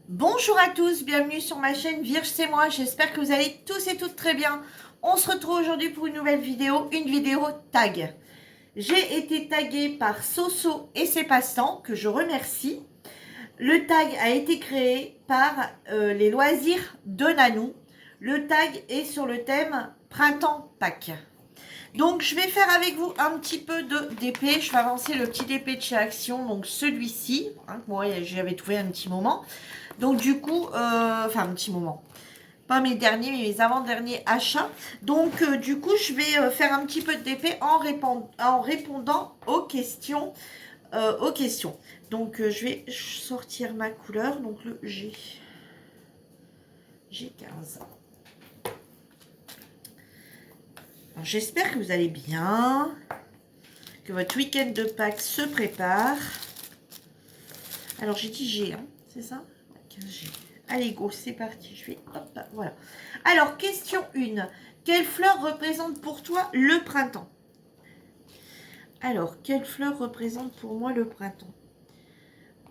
Bonjour à tous, bienvenue sur ma chaîne Vierge c'est moi, j'espère que vous allez tous et toutes très bien. On se retrouve aujourd'hui pour une nouvelle vidéo, une vidéo tag. J'ai été taguée par Soso et ses passe-temps, que je remercie. Le tag a été créé par les loisirs de Nanou. Le tag est sur le thème Printemps Pâques. Donc je vais faire avec vous un petit peu de DP, je vais avancer le petit DP de chez Action, donc celui-ci, hein, moi j'avais trouvé un petit moment. Donc du coup, enfin un petit moment, pas mes derniers, mais mes avant-derniers achats. Donc du coup, je vais faire un petit peu de DP en répondant aux questions. Donc je vais sortir ma couleur, donc le G15. J'espère que vous allez bien, que votre week-end de Pâques se prépare. Alors j'ai dit G, hein, c'est ça? 15G. Allez, go, c'est parti. Je vais. Hop, voilà. Alors, question 1. Quelle fleur représente pour toi le printemps? Alors, quelle fleur représente pour moi le printemps?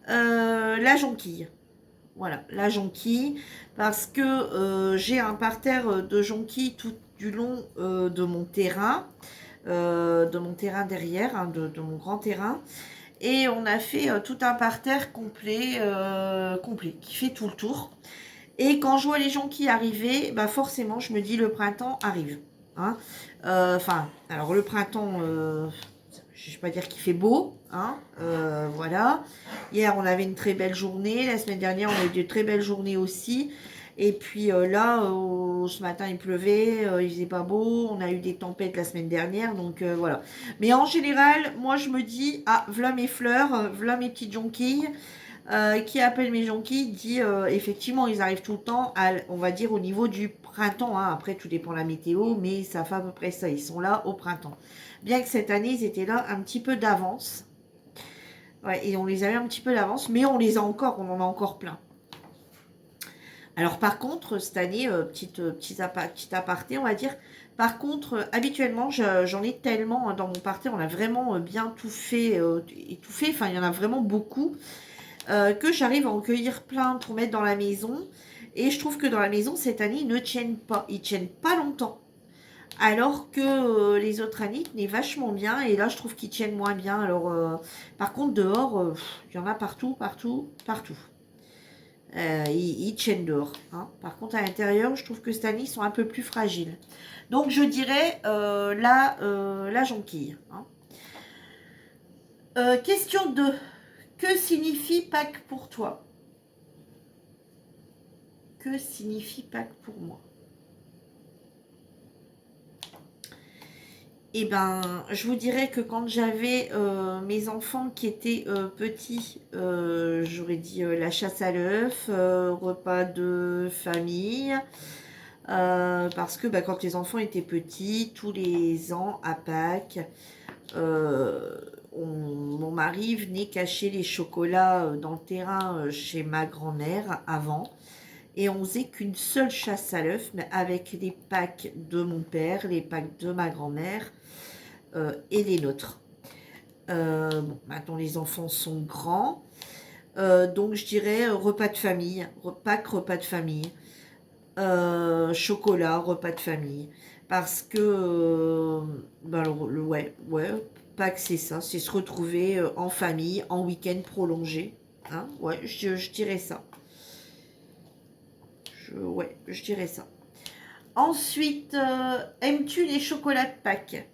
La jonquille. Voilà, la jonquille. Parce que j'ai un parterre de jonquilles tout du long de mon terrain. Derrière, hein, de mon grand terrain. Et on a fait tout un parterre complet, qui fait tout le tour. Et quand je vois les gens qui arrivaient, bah forcément, je me dis le printemps arrive. Hein. Alors le printemps, je ne vais pas dire qu'il fait beau. Hein. Voilà. Hier, on avait une très belle journée. La semaine dernière, on a eu de très belles journées aussi. Et puis là, ce matin, il pleuvait, il faisait pas beau. On a eu des tempêtes la semaine dernière. Donc voilà. Mais en général, moi, je me dis, ah, voilà mes fleurs, voilà mes petites jonquilles. Qui appelle mes jonquilles dit effectivement ils arrivent tout le temps on va dire au niveau du printemps, hein. Après tout dépend de la météo, mais ça fait à peu près ça, ils sont là au printemps, bien que cette année ils étaient là un petit peu d'avance. Ouais, et on les a eu un petit peu d'avance, mais on les a encore, on en a encore plein. Alors par contre cette année, petit aparté on va dire, par contre habituellement j'en ai tellement, hein, dans mon parterre, on a vraiment bien tout fait, étouffé, enfin il y en a vraiment beaucoup, que j'arrive à en cueillir plein pour mettre dans la maison. Et je trouve que dans la maison, cette année, ils ne tiennent pas. Ils tiennent pas longtemps. Alors que les autres années, ils tenaient vachement bien. Et là, je trouve qu'ils tiennent moins bien. Alors, par contre, dehors, il y en a partout, partout, partout. Ils tiennent dehors. Hein. Par contre, à l'intérieur, je trouve que cette année, ils sont un peu plus fragiles. Donc, je dirais la jonquille. Hein. Question 2. Que signifie Pâques pour toi? Que signifie Pâques pour moi? Eh ben, je vous dirais que quand j'avais mes enfants qui étaient petits, j'aurais dit la chasse à l'œuf, repas de famille, parce que bah, quand les enfants étaient petits, tous les ans à Pâques, euh, mon mari venait cacher les chocolats dans le terrain chez ma grand-mère avant. Et on faisait qu'une seule chasse à l'œuf, mais avec les Pâques de mon père, les Pâques de ma grand-mère et les nôtres. Bon, maintenant les enfants sont grands, donc je dirais repas de famille, Pâques, repas de famille, chocolat, repas de famille, parce que ben, ouais, Pâques c'est ça, c'est se retrouver en famille, en week-end prolongé, hein, ouais, je dirais ça. Ouais, je dirais ça. Ensuite, aimes-tu les chocolats de Pâques?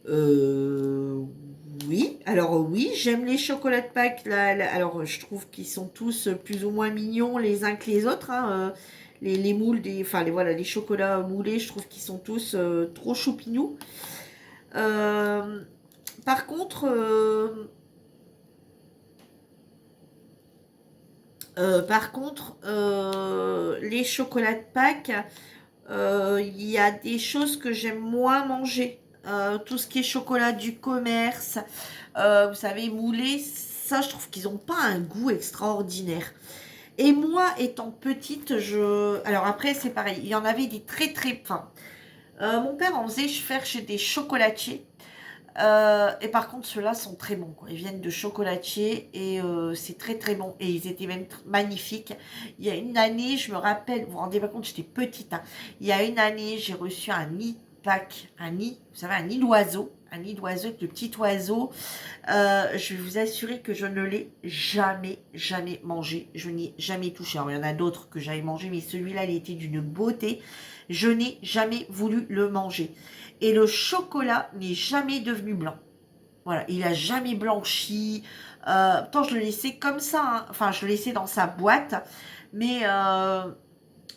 Euh, oui. Alors oui, j'aime les chocolats de Pâques. Alors je trouve qu'ils sont tous plus ou moins mignons les uns que les autres. Hein, les moules, enfin voilà, les chocolats moulés, je trouve qu'ils sont tous trop choupignous. Euh, Par contre, les chocolats de Pâques, il y a des choses que j'aime moins manger. Tout ce qui est chocolat du commerce, vous savez, moulé, ça je trouve qu'ils n'ont pas un goût extraordinaire. Et moi, étant petite, alors après c'est pareil, il y en avait des très très fins. Mon père en faisait faire chez des chocolatiers. Et par contre, ceux-là sont très bons, quoi. Ils viennent de chocolatier et c'est très très bon. Et ils étaient même magnifiques. Il y a une année, je me rappelle, vous vous rendez pas compte, j'étais petite, hein. Il y a une année, j'ai reçu un nid pack, un nid, vous savez, un nid d'oiseau. Un nid d'oiseau, de petit oiseau. Je vais vous assurer que je ne l'ai jamais mangé. Je n'y ai jamais touché. Alors, il y en a d'autres que j'avais mangé, mais celui-là, il était d'une beauté. Je n'ai jamais voulu le manger. Et le chocolat n'est jamais devenu blanc. Voilà, il a jamais blanchi. Pourtant, je le laissais comme ça, hein. Enfin, je le laissais dans sa boîte. Mais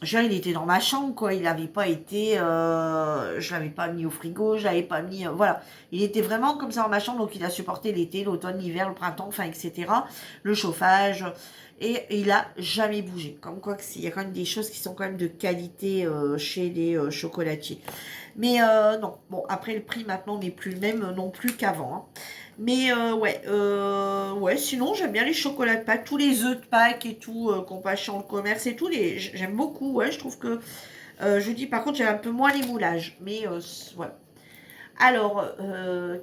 il était dans ma chambre, quoi. Il n'avait pas été... je l'avais pas mis au frigo, je l'avais pas mis... voilà. Il était vraiment comme ça dans ma chambre, donc il a supporté l'été, l'automne, l'hiver, le printemps, enfin, etc. Le chauffage. Et il a jamais bougé. Comme quoi, il y a quand même des choses qui sont quand même de qualité chez les chocolatiers. Mais non, bon, après le prix maintenant n'est plus le même non plus qu'avant, hein. Mais ouais, sinon j'aime bien les chocolats de Pâques, tous les œufs de Pâques et tout qu'on passe dans le commerce et tout, j'aime beaucoup, ouais, je trouve que, je vous dis par contre j'aime un peu moins les moulages, mais voilà. Alors,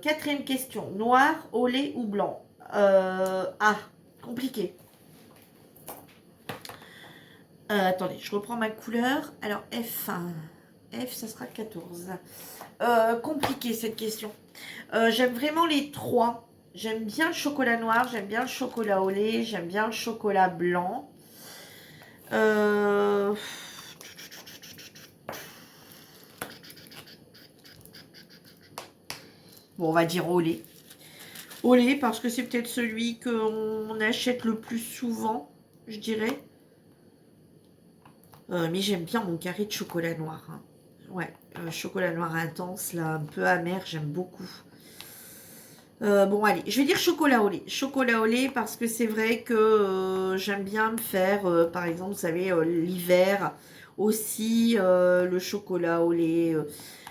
quatrième question, noir, au lait ou blanc? Ah, compliqué. Attendez, je reprends ma couleur. Alors F1, F ça sera 14. Compliqué cette question. J'aime vraiment les trois. J'aime bien le chocolat noir, j'aime bien le chocolat au lait, j'aime bien le chocolat blanc. Euh, Bon, on va dire au lait. Au lait parce que c'est peut-être celui qu'on achète le plus souvent, je dirais. Mais j'aime bien mon carré de chocolat noir, hein. Ouais, chocolat noir intense, là, un peu amer, j'aime beaucoup. Bon, allez, je vais dire chocolat au lait. Chocolat au lait parce que c'est vrai que j'aime bien me faire, par exemple, vous savez, l'hiver aussi, le chocolat au lait.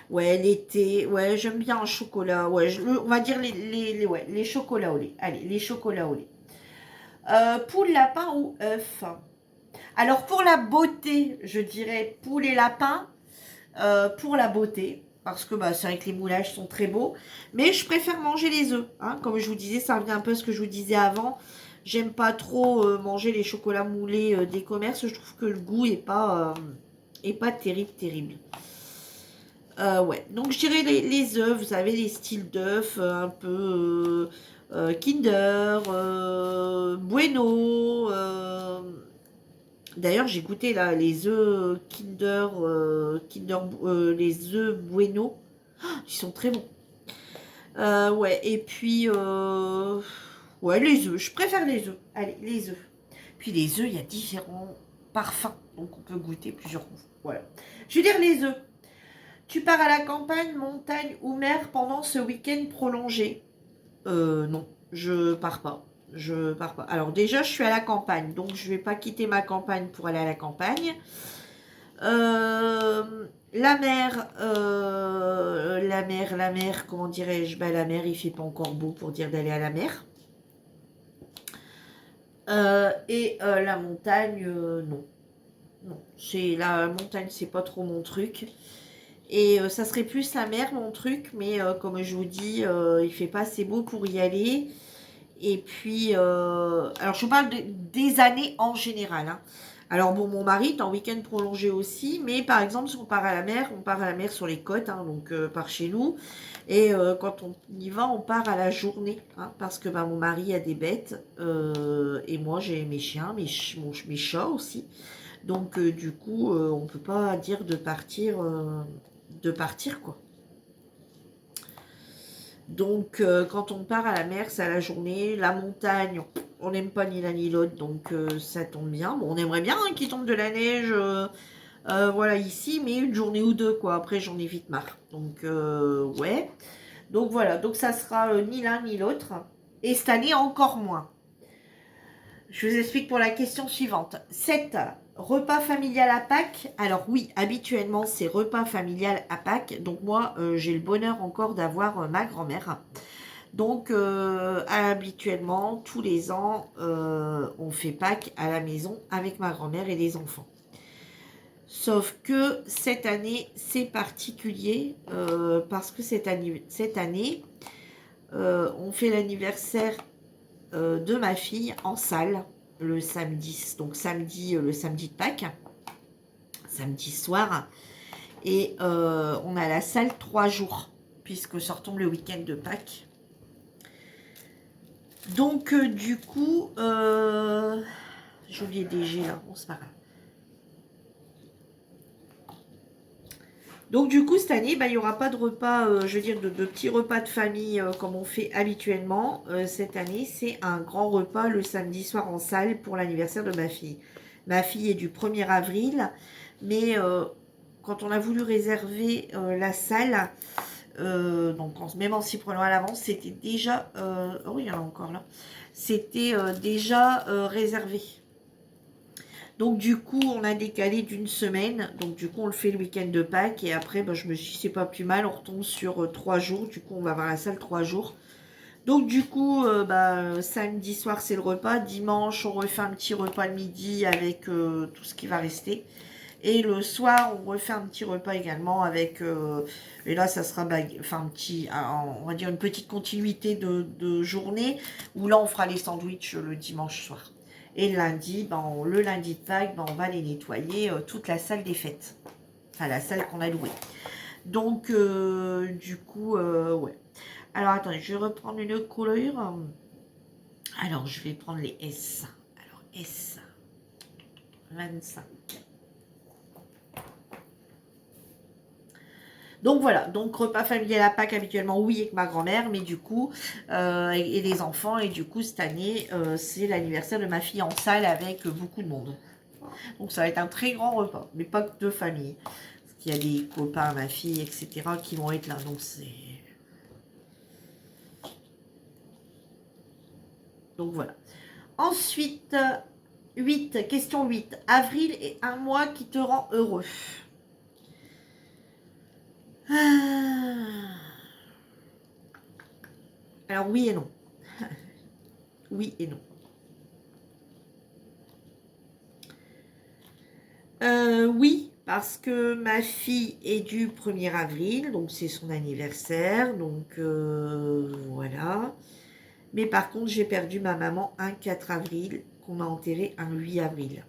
Ouais, l'été. Ouais, j'aime bien un chocolat. Ouais, on va dire ouais, les chocolats au lait. Allez, les chocolats au lait. Poule, lapin ou œuf? Alors, pour la beauté, je dirais poule et lapin. Pour la beauté, parce que bah, c'est vrai que les moulages sont très beaux, mais je préfère manger les œufs, hein. Comme je vous disais, ça revient un peu à ce que je vous disais avant. J'aime pas trop manger les chocolats moulés des commerces. Je trouve que le goût est pas terrible, terrible. Ouais, donc je dirais les œufs, vous savez, les styles d'œufs un peu Kinder, Bueno. D'ailleurs, j'ai goûté là les œufs les œufs Bueno. Ils sont très bons. Ouais, et puis ouais, les œufs. Je préfère les œufs. Allez, les œufs. Puis les œufs, il y a différents parfums, donc on peut goûter plusieurs goûts. Voilà. Je vais dire les œufs. Tu pars à la campagne, montagne ou mer pendant ce week-end prolongé? Non, je pars pas. Je pars pas. Alors déjà, je suis à la campagne, donc je vais pas quitter ma campagne pour aller à la campagne. La mer, comment dirais-je? Bah, la mer, il fait pas encore beau pour dire d'aller à la mer. La montagne, non. Non, la montagne, c'est pas trop mon truc. Et ça serait plus la mer, mon truc, mais comme je vous dis, il fait pas assez beau pour y aller. Et puis, alors je vous parle des années en général, hein. Alors bon, mon mari est en week-end prolongé aussi, mais par exemple, si on part à la mer, on part à la mer sur les côtes, hein, donc par chez nous. Et quand on y va, on part à la journée, hein, parce que bah, mon mari a des bêtes, et moi j'ai mes chiens, mes chats aussi. Donc du coup, on peut pas dire de partir quoi. Donc, quand on part à la mer, c'est à la journée. La montagne, on n'aime pas ni l'un ni l'autre, donc ça tombe bien. Bon, on aimerait bien hein, qu'il tombe de la neige, voilà, ici, mais une journée ou deux, quoi. Après, j'en ai vite marre. Donc, ouais. Donc, voilà. Donc, ça sera ni l'un ni l'autre. Et cette année, encore moins. Je vous explique pour la question suivante. 7. Repas familial à Pâques. Alors oui, habituellement, c'est repas familial à Pâques. Donc moi, j'ai le bonheur encore d'avoir ma grand-mère. Donc habituellement, tous les ans, on fait Pâques à la maison avec ma grand-mère et les enfants. Sauf que cette année, c'est particulier parce que cette année, On fait l'anniversaire de ma fille en salle le samedi, donc samedi, le samedi de Pâques, samedi soir. Et on a la salle 3 jours, puisque ça retombe le week-end de Pâques. Donc, du coup, j'ai oublié DG là, bon, c'est pas grave. Donc, du coup, cette année, bah, il n'y aura pas de repas, je veux dire, de petits repas de famille comme on fait habituellement. Cette année, c'est un grand repas le samedi soir en salle pour l'anniversaire de ma fille. Ma fille est du 1er avril, mais quand on a voulu réserver la salle, donc même en s'y prenant à l'avance, c'était déjà... oh, il y en a encore là. C'était déjà réservé. Donc du coup, on a décalé d'une semaine. Donc du coup, on le fait le week-end de Pâques. Et après, bah, je me suis dit, c'est pas plus mal. On retombe sur 3 jours. Du coup, on va avoir la salle 3 jours. Donc du coup, samedi soir, c'est le repas. Dimanche, on refait un petit repas le midi avec tout ce qui va rester. Et le soir, on refait un petit repas également avec... et là, ça sera on va dire une petite continuité de journée. Où là, on fera les sandwichs le dimanche soir. Et lundi, le lundi de Pâques, on va aller nettoyer toute la salle des fêtes. Enfin, la salle qu'on a louée. Donc, du coup, ouais. Alors, attendez, je vais reprendre une couleur. Alors, je vais prendre les S. Alors, S. 25. Donc voilà, donc repas familial à Pâques habituellement oui avec ma grand-mère, mais du coup, et les enfants, et du coup cette année, c'est l'anniversaire de ma fille en salle avec beaucoup de monde. Donc ça va être un très grand repas, mais pas que de famille. Parce qu'il y a des copains à ma fille, etc. qui vont être là, donc c'est... Donc voilà. Ensuite, 8, question 8. Avril est un mois qui te rend heureux. Alors oui et non. Oui et non. Oui, parce que ma fille est du 1er avril, donc c'est son anniversaire, donc voilà. Mais par contre, j'ai perdu ma maman un 4 avril, qu'on m'a enterrée un 8 avril.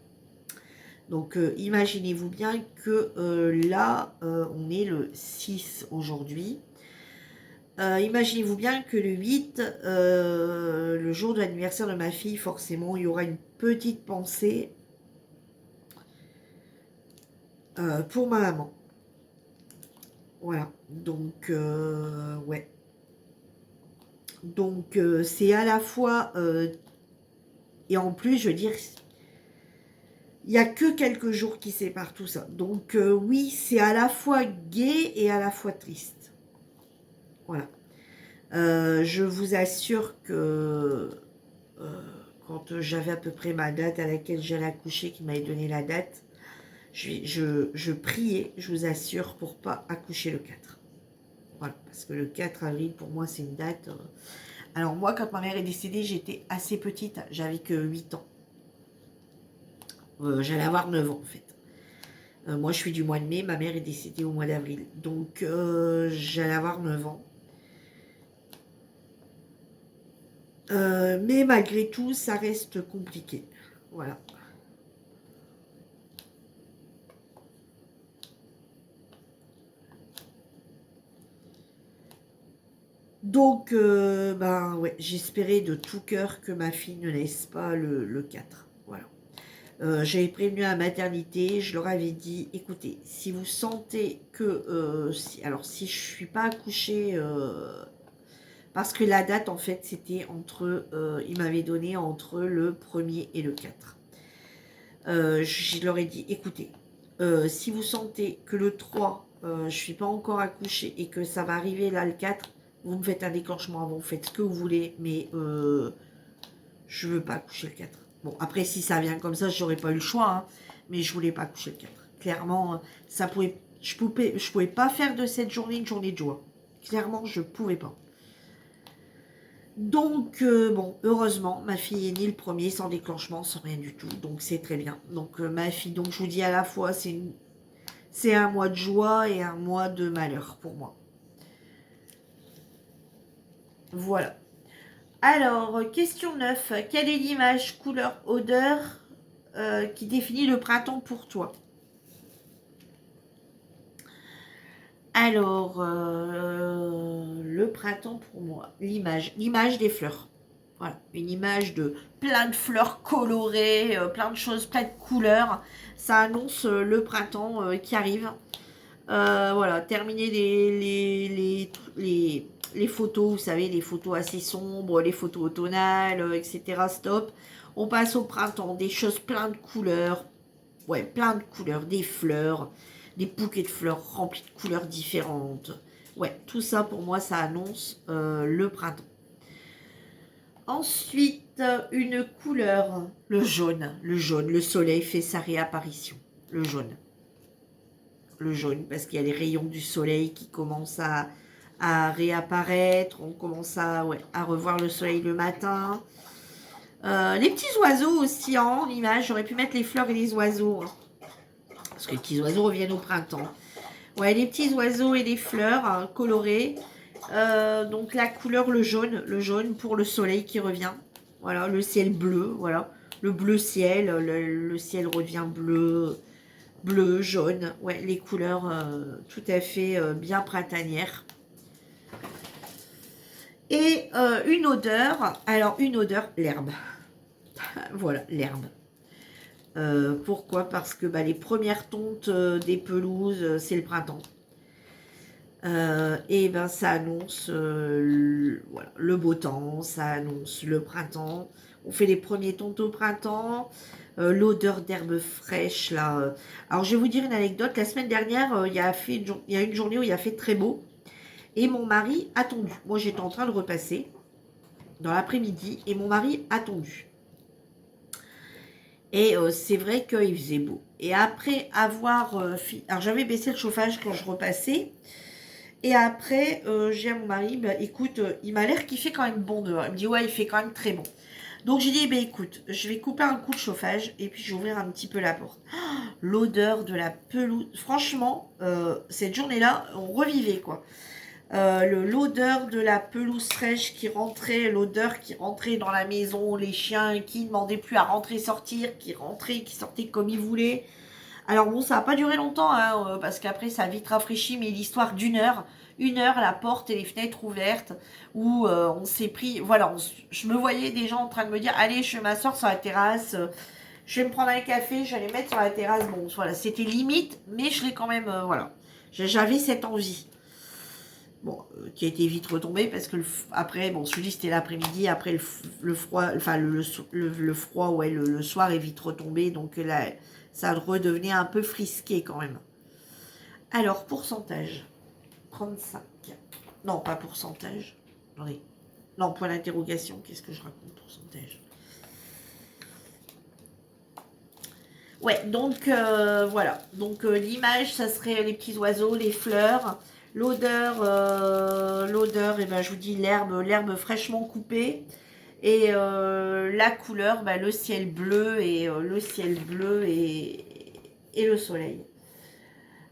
Donc imaginez-vous bien que là, on est le 6 aujourd'hui. Imaginez-vous bien que le 8, le jour de l'anniversaire de ma fille, forcément, il y aura une petite pensée pour ma maman. Voilà, donc ouais. Donc c'est à la fois, et en plus je veux dire, il n'y a que quelques jours qui séparent tout ça. Donc oui, c'est à la fois gai et à la fois triste. Voilà. Je vous assure que quand j'avais à peu près ma date à laquelle j'allais accoucher, qui m'avait donné la date, je priais, je vous assure, pour pas accoucher le 4. Voilà, parce que le 4 avril, pour moi, c'est une date... Alors moi, quand ma mère est décédée, j'étais assez petite, j'avais que 8 ans. J'allais avoir 9 ans, en fait. Moi, je suis du mois de mai, ma mère est décédée au mois d'avril. Donc, j'allais avoir 9 ans. Mais malgré tout, ça reste compliqué. Voilà. Donc, ben ouais, j'espérais de tout cœur que ma fille ne naisse pas le 4. Voilà. J'avais prévenu à la maternité, je leur avais dit, écoutez, si vous sentez que... alors, si je ne suis pas accouchée... parce que la date, en fait, c'était entre... il m'avait donné entre le 1er et le 4. Je leur ai dit, écoutez, si vous sentez que le 3, je ne suis pas encore accouchée et que ça va arriver là le 4, vous me faites un déclenchement avant, vous faites ce que vous voulez, mais je ne veux pas accoucher le 4. Bon, après, si ça vient comme ça, j'aurais pas eu le choix, hein, mais je voulais pas accoucher le 4. Clairement, je pouvais pas faire de cette journée une journée de joie. Clairement, je pouvais pas. Donc, bon, heureusement, ma fille est née le 1er sans déclenchement, sans rien du tout. Donc, c'est très bien. Donc, ma fille, donc je vous dis à la fois, c'est un mois de joie et un mois de malheur pour moi. Voilà. Alors, question 9. Quelle est l'image, couleur, odeur qui définit le printemps pour toi? Alors, le printemps pour moi, l'image des fleurs. Voilà, une image de plein de fleurs colorées, plein de choses, plein de couleurs. Ça annonce le printemps qui arrive. Voilà, terminer les photos, vous savez, les photos assez sombres, les photos automnales, etc. Stop. On passe au printemps, des choses plein de couleurs. Ouais, plein de couleurs, des fleurs, des bouquets de fleurs remplis de couleurs différentes. Ouais, tout ça pour moi, ça annonce le printemps. Ensuite, une couleur, le jaune. Le jaune, le soleil fait sa réapparition. Le jaune. Le jaune, parce qu'il y a les rayons du soleil qui commencent à réapparaître. On commence à revoir le soleil le matin. Les petits oiseaux aussi en image. J'aurais pu mettre les fleurs et les oiseaux. Hein, parce que les petits oiseaux reviennent au printemps. Ouais, les petits oiseaux et les fleurs hein, colorées. Donc la couleur, le jaune pour le soleil qui revient. Voilà, le ciel bleu, voilà. Le bleu ciel, le ciel redevient bleu, bleu, jaune. Ouais, les couleurs tout à fait bien printanières. Et une odeur, alors une odeur, l'herbe. Voilà, l'herbe. Pourquoi? Parce que les premières tontes des pelouses, c'est le printemps. Et ben ça annonce voilà, le beau temps, ça annonce le printemps. On fait les premiers tontes au printemps, l'odeur d'herbe fraîche là. Alors je vais vous dire une anecdote. La semaine dernière, il y a une journée où il a fait très beau et mon mari a tondu. Moi j'étais en train de repasser dans l'après-midi et mon mari a tondu. Et c'est vrai qu'il faisait beau. Et après avoir alors j'avais baissé le chauffage quand je repassais. Et après, j'ai à mon mari, écoute, il m'a l'air qu'il fait quand même bon dehors. Il me dit, ouais, il fait quand même très bon. Donc j'ai dit, écoute, je vais couper un coup de chauffage et puis je vais ouvrir un petit peu la porte. L'odeur de la pelouse, franchement, cette journée-là, on revivait quoi. L'odeur de la pelouse fraîche qui rentrait, l'odeur qui rentrait dans la maison, les chiens qui ne demandaient plus à rentrer, sortir, qui rentraient, qui sortaient comme ils voulaient. Alors bon, ça n'a pas duré longtemps, hein, parce qu'après ça a vite rafraîchi, mais l'histoire une heure, la porte et les fenêtres ouvertes, où on s'est pris, voilà, je me voyais des gens en train de me dire, allez, je vais m'asseoir sur la terrasse, je vais me prendre un café, je vais les mettre sur la terrasse, bon, voilà, c'était limite, mais je l'ai quand même, voilà, j'avais cette envie. Bon, qui a été vite retombée parce que après, bon, celui c'était l'après-midi, après le froid, enfin le froid, ouais, le soir est vite retombé, donc là, ça redevenait un peu frisqué quand même. Alors, pourcentage, 35. Non, pas pourcentage. Attendez. Non, point d'interrogation, qu'est-ce que je raconte, pourcentage? Ouais, donc voilà. Donc l'image, ça serait les petits oiseaux, les fleurs. L'odeur, et ben, je vous dis l'herbe fraîchement coupée. Et la couleur, le ciel bleu et et le soleil.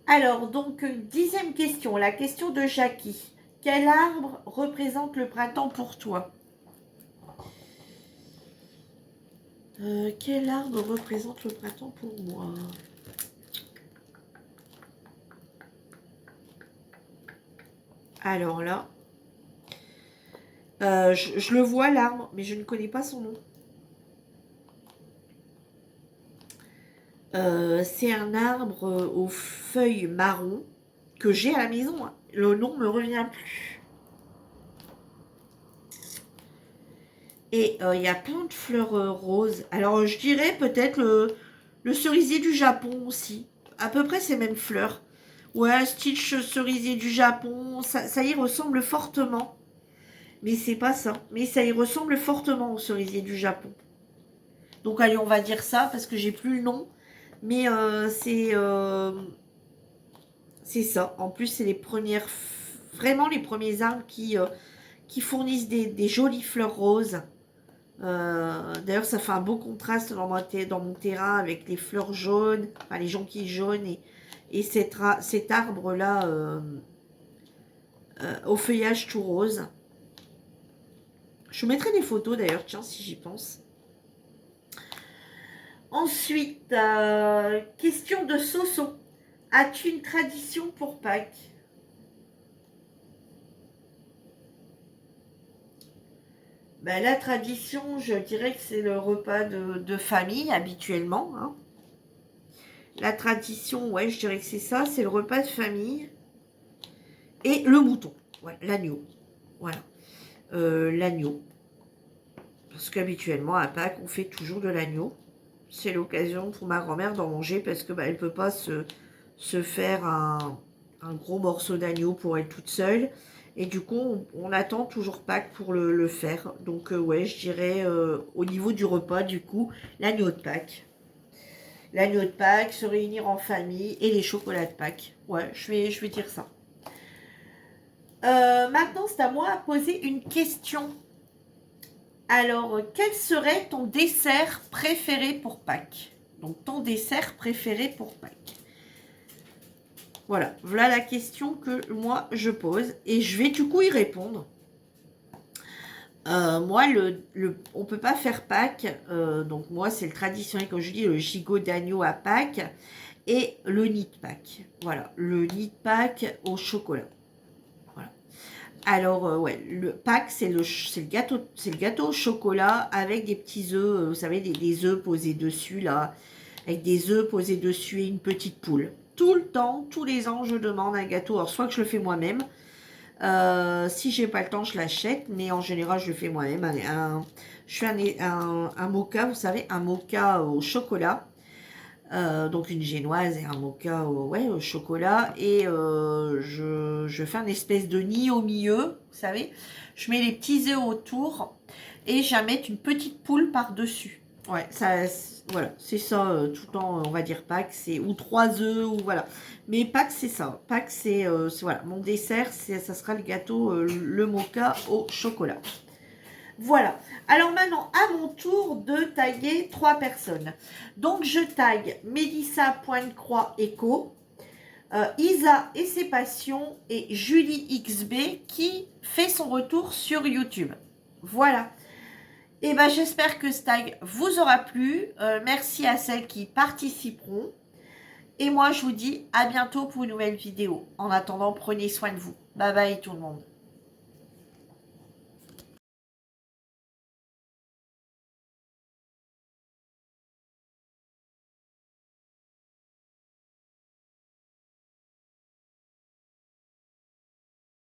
Alors, donc, 10e question, la question de Jackie. Quel arbre représente le printemps pour toi? Quel arbre représente le printemps pour moi? Alors là, je le vois l'arbre, mais je ne connais pas son nom. C'est un arbre aux feuilles marron que j'ai à la maison. Hein. Le nom me revient plus. Et il y a plein de fleurs roses. Alors je dirais peut-être le cerisier du Japon aussi. À peu près ces mêmes fleurs. Ouais, style cerisier du Japon. Ça y ressemble fortement. Mais c'est pas ça. Mais ça y ressemble fortement au cerisier du Japon. Donc allez, on va dire ça parce que j'ai plus le nom. Mais c'est ça. En plus, c'est vraiment les premiers arbres qui fournissent des jolies fleurs roses. D'ailleurs, ça fait un beau contraste dans mon terrain avec les fleurs jaunes, enfin les jonquilles jaunes et cet arbre-là au feuillage tout rose. Je vous mettrai des photos d'ailleurs, tiens, si j'y pense. Ensuite, question de Soso. As-tu une tradition pour Pâques? Ben, la tradition, je dirais que c'est le repas de famille habituellement, hein. La tradition, ouais, je dirais que c'est ça, c'est le repas de famille et le mouton, ouais, l'agneau. Voilà, l'agneau. Parce qu'habituellement, à Pâques, on fait toujours de l'agneau. C'est l'occasion pour ma grand-mère d'en manger parce que bah, elle ne peut pas se faire un gros morceau d'agneau pour elle toute seule. Et du coup, on attend toujours Pâques pour le faire. Donc, ouais, je dirais au niveau du repas, du coup, l'agneau de Pâques. L'agneau de Pâques, se réunir en famille et les chocolats de Pâques. Ouais, je vais dire ça. Maintenant, c'est à moi à poser une question. Alors, quel serait ton dessert préféré pour Pâques? Donc, ton dessert préféré pour Pâques. Voilà la question que moi je pose et je vais du coup y répondre. Moi, on peut pas faire Pâques, donc moi c'est le traditionnel, comme je dis, le gigot d'agneau à Pâques et le nid de Pâques. Voilà, le nid de Pâques au chocolat. Voilà. Alors, ouais, le Pâques, c'est le gâteau au chocolat avec des petits œufs, vous savez, des œufs posés dessus, là, avec des œufs posés dessus et une petite poule. Tout le temps, tous les ans, je demande un gâteau. Alors, soit que je le fais moi-même, si j'ai pas le temps, je l'achète, mais en général, je le fais moi-même. Je fais un mocha, vous savez, un mocha au chocolat. Donc une génoise et un mocha au chocolat. Et je fais un espèce de nid au milieu, vous savez. Je mets les petits œufs autour et je vais mettre une petite poule par-dessus. Ouais, voilà, c'est ça, tout le temps, on va dire Pâques, c'est ou 3 œufs, ou voilà. Mais Pâques, c'est ça. Pâques, voilà, mon dessert, ça sera le gâteau, le mocha au chocolat. Voilà. Alors maintenant, à mon tour de taguer 3 personnes. Donc, je tague Mélissa Pointe-Croix Echo, Isa et ses passions et Julie XB qui fait son retour sur YouTube. Voilà. Et ben, j'espère que ce tag vous aura plu. Merci à celles qui participeront. Et moi, je vous dis à bientôt pour une nouvelle vidéo. En attendant, prenez soin de vous. Bye bye tout le monde.